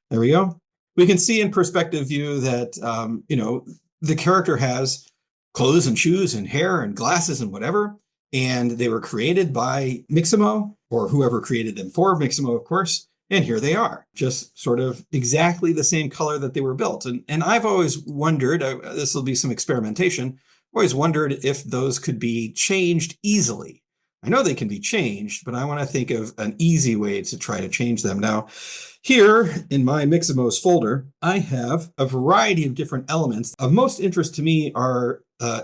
There we go. We can see in perspective view that, the character has clothes and shoes and hair and glasses and whatever, and they were created by Mixamo or whoever created them for Mixamo, of course. And here they are, just sort of exactly the same color that they were built. And I've always wondered, this will be some experimentation, always wondered if those could be changed easily. I know they can be changed, but I want to think of an easy way to try to change them. Now, here in my Mixamos folder, I have a variety of different elements. Of most interest to me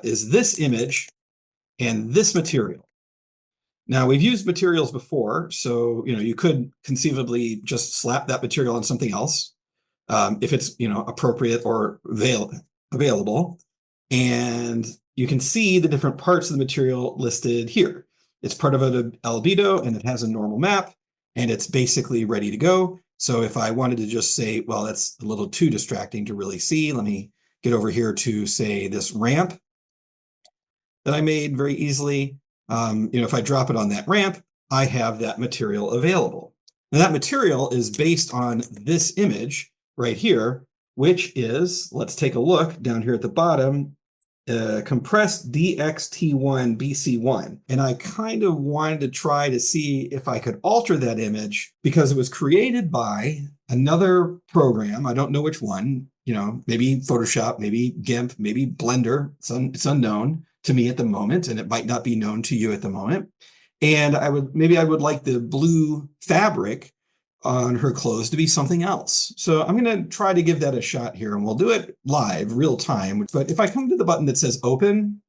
is this image and this material. Now, we've used materials before, so you could conceivably just slap that material on something else if it's appropriate or available. And you can see the different parts of the material listed here. It's part of an albedo, and it has a normal map, and it's basically ready to go. So if I wanted to just say, well, that's a little too distracting to really see, let me get over here to, say, this ramp that I made very easily. If I drop it on that ramp, I have that material available. Now that material is based on this image right here, which is, let's take a look down here at the bottom, compressed DXT1 BC1. And I kind of wanted to try to see if I could alter that image because it was created by another program. I don't know which one, maybe Photoshop, maybe GIMP, maybe Blender. It's unknown to me at the moment, and it might not be known to you at the moment. And I would like the blue fabric on her clothes to be something else. So I'm going to try to give that a shot here, and we'll do it live, real time. But if I come to the button that says open,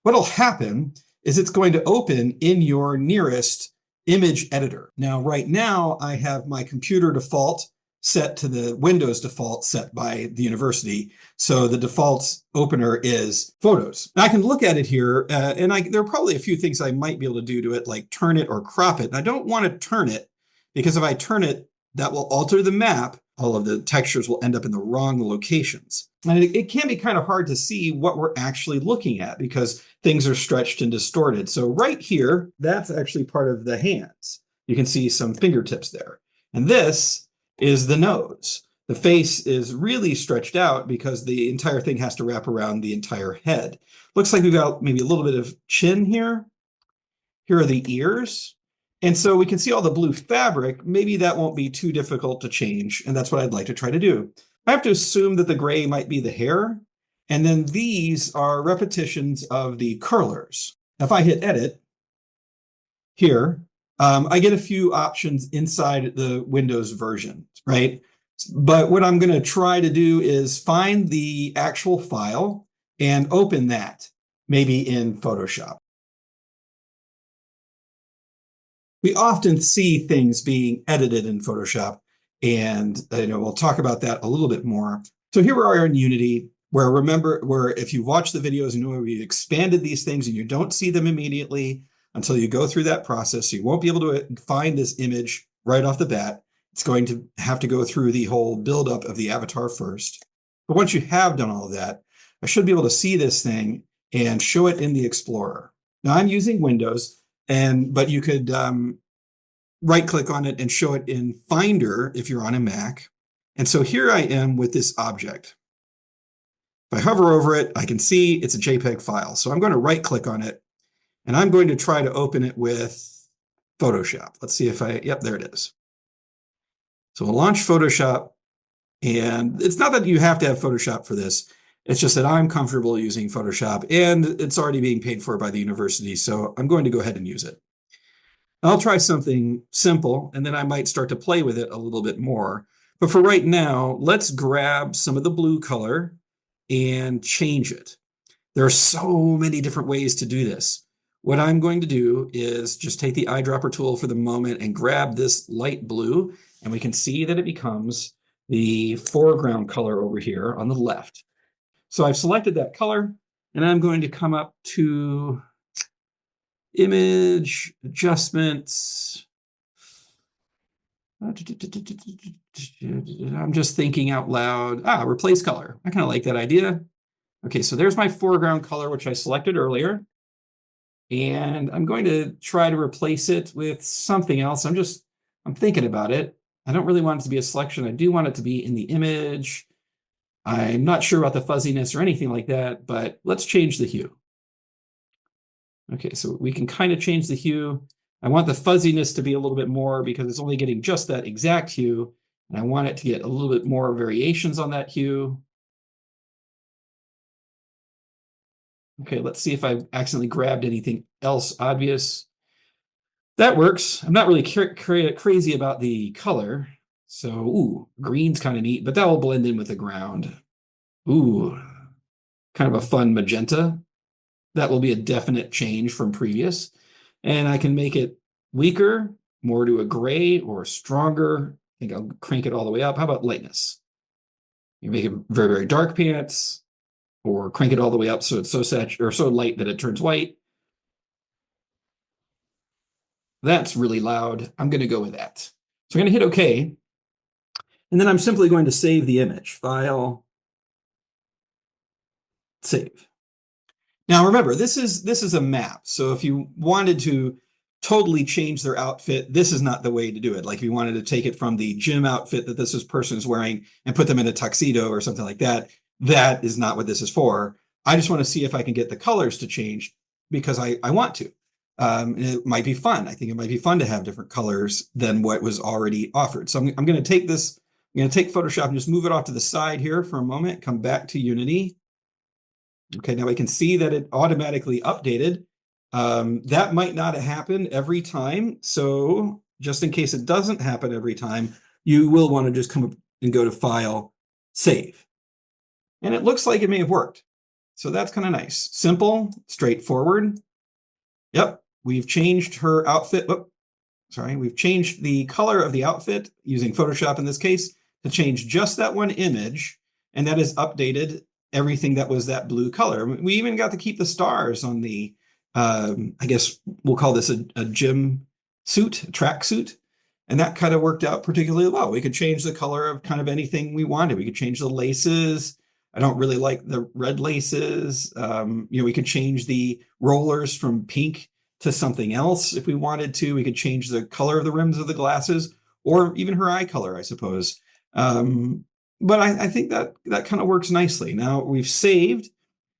what'll happen is it's going to open in your nearest image editor. Now, right now, I have my computer default set to the Windows default set by the university. So the default opener is Photos. Now I can look at it here, and there are probably a few things I might be able to do to it, like turn it or crop it. And I don't want to turn it, because if I turn it, that will alter the map. All of the textures will end up in the wrong locations. And it can be kind of hard to see what we're actually looking at because things are stretched and distorted. So right here, that's actually part of the hands. You can see some fingertips there. And this is the nose. The face is really stretched out because the entire thing has to wrap around the entire head. Looks like we've got maybe a little bit of chin here. Here are the ears. And so we can see all the blue fabric. Maybe that won't be too difficult to change. And that's what I'd like to try to do. I have to assume that the gray might be the hair. And then these are repetitions of the curlers. If I hit edit here, I get a few options inside the Windows version, right? But what I'm going to try to do is find the actual file and open that, maybe in Photoshop. We often see things being edited in Photoshop, and we'll talk about that a little bit more. So here we are in Unity, where if you watch the videos, we've expanded these things and you don't see them immediately until you go through that process. So you won't be able to find this image right off the bat. It's going to have to go through the whole buildup of the avatar first. But once you have done all of that, I should be able to see this thing and show it in the Explorer. Now I'm using Windows, but you could right-click on it and show it in Finder if you're on a Mac. And so here I am with this object. If I hover over it, I can see it's a JPEG file. So I'm going to right-click on it, and I'm going to try to open it with Photoshop. Let's see yep, there it is. So we'll launch Photoshop, and it's not that you have to have Photoshop for this. It's just that I'm comfortable using Photoshop, and it's already being paid for by the university, so I'm going to go ahead and use it. I'll try something simple, and then I might start to play with it a little bit more. But for right now, let's grab some of the blue color and change it. There are so many different ways to do this. What I'm going to do is just take the eyedropper tool for the moment and grab this light blue, and we can see that it becomes the foreground color over here on the left. So I've selected that color, and I'm going to come up to Image, Adjustments. I'm just thinking out loud. Replace color. I kind of like that idea. Okay, so there's my foreground color, which I selected earlier. And I'm going to try to replace it with something else. I'm thinking about it. I don't really want it to be a selection. I do want it to be in the image. I'm not sure about the fuzziness or anything like that, but let's change the hue. Okay, so we can kind of change the hue. I want the fuzziness to be a little bit more because it's only getting just that exact hue. And I want it to get a little bit more variations on that hue. Okay, let's see if I accidentally grabbed anything else obvious. That works. I'm not really crazy about the color. So, ooh, green's kind of neat, but that will blend in with the ground. Ooh, kind of a fun magenta. That will be a definite change from previous. And I can make it weaker, more to a gray, or stronger. I think I'll crank it all the way up. How about lightness? You make it very, very dark pants, or crank it all the way up so it's so light that it turns white. That's really loud. I'm going to go with that. So I'm going to hit OK. And then I'm simply going to save the image. File, save. Now remember, this is a map. So if you wanted to totally change their outfit, this is not the way to do it. Like if you wanted to take it from the gym outfit that person is wearing and put them in a tuxedo or something like that, that is not what this is for. I just want to see if I can get the colors to change because I want to. It might be fun. I think it might be fun to have different colors than what was already offered. So I'm going to take this, I'm going to take Photoshop and just move it off to the side here for a moment, come back to Unity. Okay, now we can see that it automatically updated. That might not happen every time. So just in case it doesn't happen every time, you will want to just come up and go to File, Save. And it looks like it may have worked. So that's kind of nice. Simple, straightforward. Yep, we've changed her outfit. We've changed the color of the outfit using Photoshop in this case to change just that one image. And that is updated everything that was that blue color. We even got to keep the stars on the, I guess we'll call this a gym suit, a track suit. And that kind of worked out particularly well. We could change the color of kind of anything we wanted. We could change the laces. I don't really like the red laces. We could change the rollers from pink to something else if we wanted to. We could change the color of the rims of the glasses or even her eye color, I suppose. But I think that kind of works nicely. Now we've saved.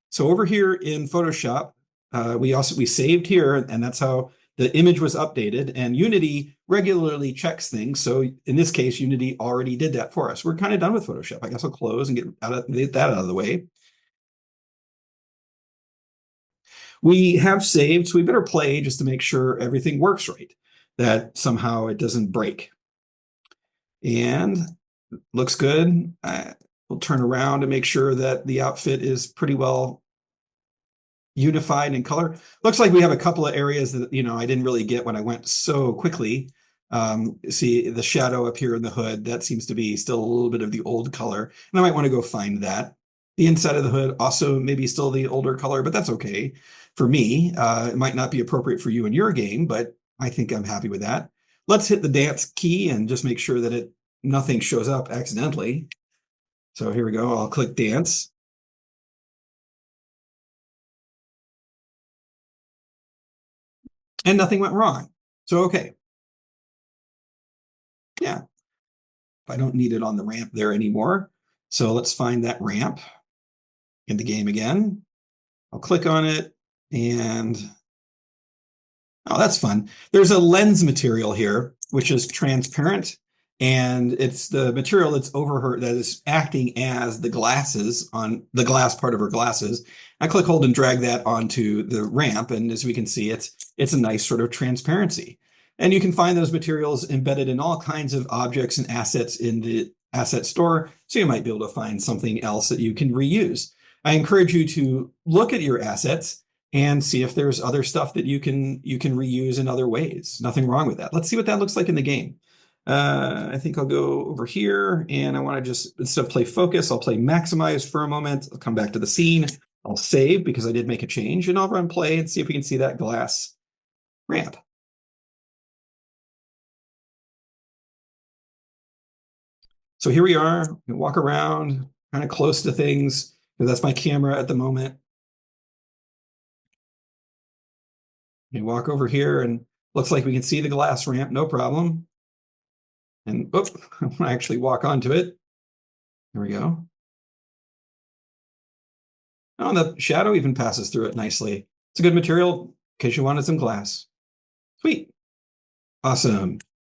So over here in Photoshop, we saved here, and that's how the image was updated. And Unity regularly checks things. So in this case, Unity already did that for us. We're kind of done with Photoshop. I guess I'll close and get that out of the way. We have saved, so we better play just to make sure everything works right, that somehow it doesn't break. And looks good. We'll turn around to make sure that the outfit is pretty well unified in color. Looks like we have a couple of areas that I didn't really get when I went so quickly. See the shadow up here in the hood, that seems to be still a little bit of the old color, and I might want to go find that. The inside of the hood also maybe still the older color, but that's okay for me. It might not be appropriate for you in your game, but I think I'm happy with that. Let's hit the dance key and just make sure that nothing shows up accidentally. So here we go. I'll click dance. And nothing went wrong. So, okay. Yeah. I don't need it on the ramp there anymore. So let's find that ramp in the game again. I'll click on it and oh, that's fun. There's a lens material here, which is transparent. And it's the material that's over her that is acting as the glasses on the glass part of her glasses. I click, hold, and drag that onto the ramp. And as we can see, it's a nice sort of transparency. And you can find those materials embedded in all kinds of objects and assets in the asset store. So you might be able to find something else that you can reuse. I encourage you to look at your assets and see if there's other stuff that you can reuse in other ways. Nothing wrong with that. Let's see what that looks like in the game. I think I'll go over here and I want to just, instead of play focus, I'll play maximize for a moment. I'll come back to the scene. I'll save because I did make a change, and I'll run play and see if we can see that glass ramp. So here we are. We walk around kind of close to things because that's my camera at the moment. We walk over here and looks like we can see the glass ramp, no problem. And I want to actually walk onto it. There we go. Oh, and the shadow even passes through it nicely. It's a good material in case you wanted some glass. Sweet. Awesome.